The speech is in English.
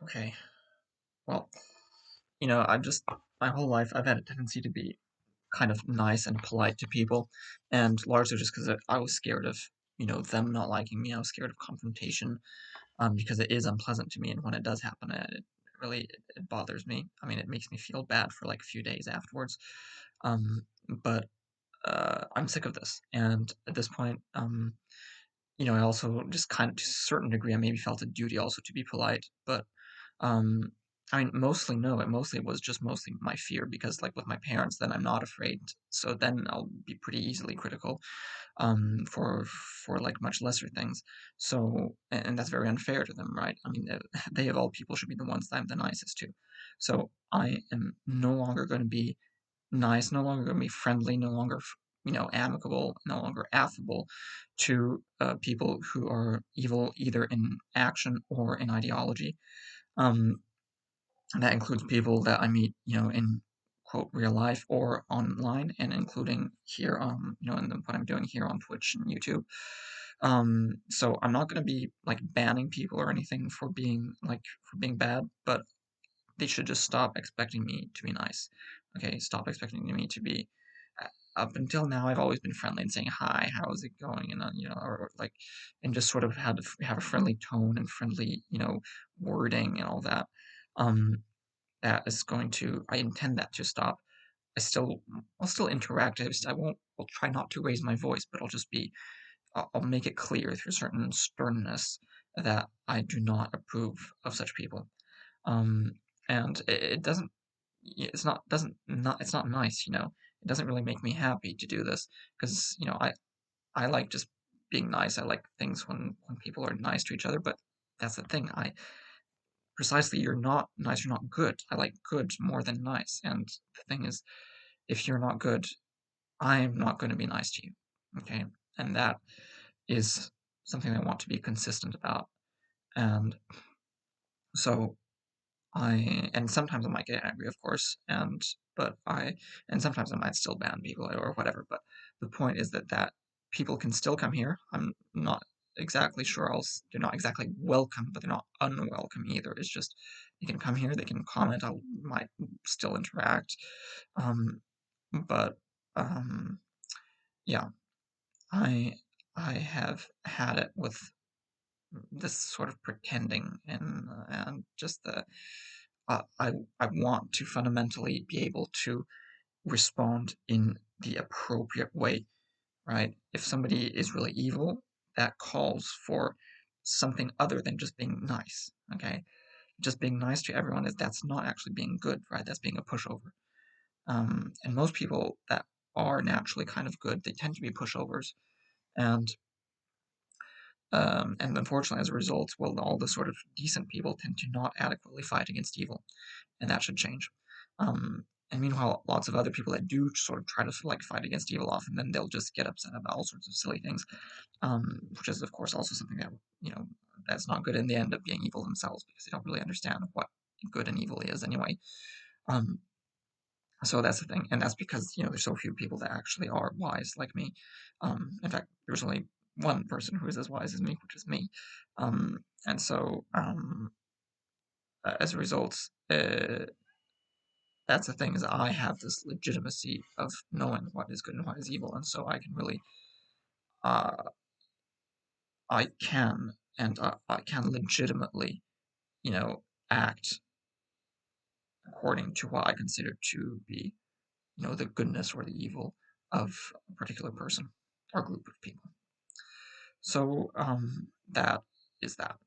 Okay. Well, my whole life I've had a tendency to be kind of nice and polite to people, and largely just because I was scared of, them not liking me. I was scared of confrontation, because it is unpleasant to me, and when it does happen, it bothers me. I mean, it makes me feel bad for like a few days afterwards. But I'm sick of this, and at this point, I also just kind of to a certain degree, I maybe felt a duty also to be polite, but um, I mean, mostly no. It mostly was just mostly my fear because, like, with my parents, then I'm not afraid. So then I'll be pretty easily critical, for like much lesser things. So, and that's very unfair to them, right? I mean, they of all people should be the ones that I'm the nicest to. So I am no longer going to be nice, no longer going to be friendly, no longer, amicable, no longer affable to people who are evil either in action or in ideology. Um, and that includes people that I meet, in quote real life or online, and including here in what I'm doing here on Twitch and YouTube. So I'm not going to be like banning people or anything for being bad, but they should just stop expecting me to be nice. Okay, stop expecting me to be. Up until now, I've always been friendly and saying hi, how's it going, and or like, and just sort of had to have a friendly tone and friendly, wording and all that. Um, that is going to. I intend that to stop. I still, I'll still interact. I won't. I'll try not to raise my voice, but I'll just be. I'll make it clear through certain sternness that I do not approve of such people. Um, and it doesn't. It's not doesn't not. It's not nice. It doesn't really make me happy to do this because I like just being nice. I like things when people are nice to each other. But that's the thing. I precisely you're not nice. You're not good. I like good more than nice. And the thing is, if you're not good, I'm not going to be nice to you. Okay, and that is something I want to be consistent about. And so and sometimes I might get angry, of course, and sometimes I might still ban people or whatever. But the point is that people can still come here. I'm not exactly sure they're not exactly welcome, but they're not unwelcome either. It's just they can come here, they can comment. I might still interact, um, but um, yeah, I I have had it with this sort of pretending and just the I want to fundamentally be able to respond in the appropriate way, right? If somebody is really evil, that calls for something other than just being nice, okay? Just being nice to everyone that's not actually being good, right? That's being a pushover. And most people that are naturally kind of good, they tend to be pushovers, and and unfortunately, as a result, well, all the sort of decent people tend to not adequately fight against evil, and that should change. And meanwhile, lots of other people that do sort of try to like fight against evil often, then they'll just get upset about all sorts of silly things, which is of course also something that that's not good, and they end up being evil themselves because they don't really understand what good and evil is anyway. Um, so that's the thing, and that's because there's so few people that actually are wise like me. In fact, there's only one person who is as wise as me, which is me. And so as a result, that's the thing is I have this legitimacy of knowing what is good and what is evil, and so I can really, uh, I can and I can legitimately, you know, act according to what I consider to be, the goodness or the evil of a particular person or group of people. So that is that.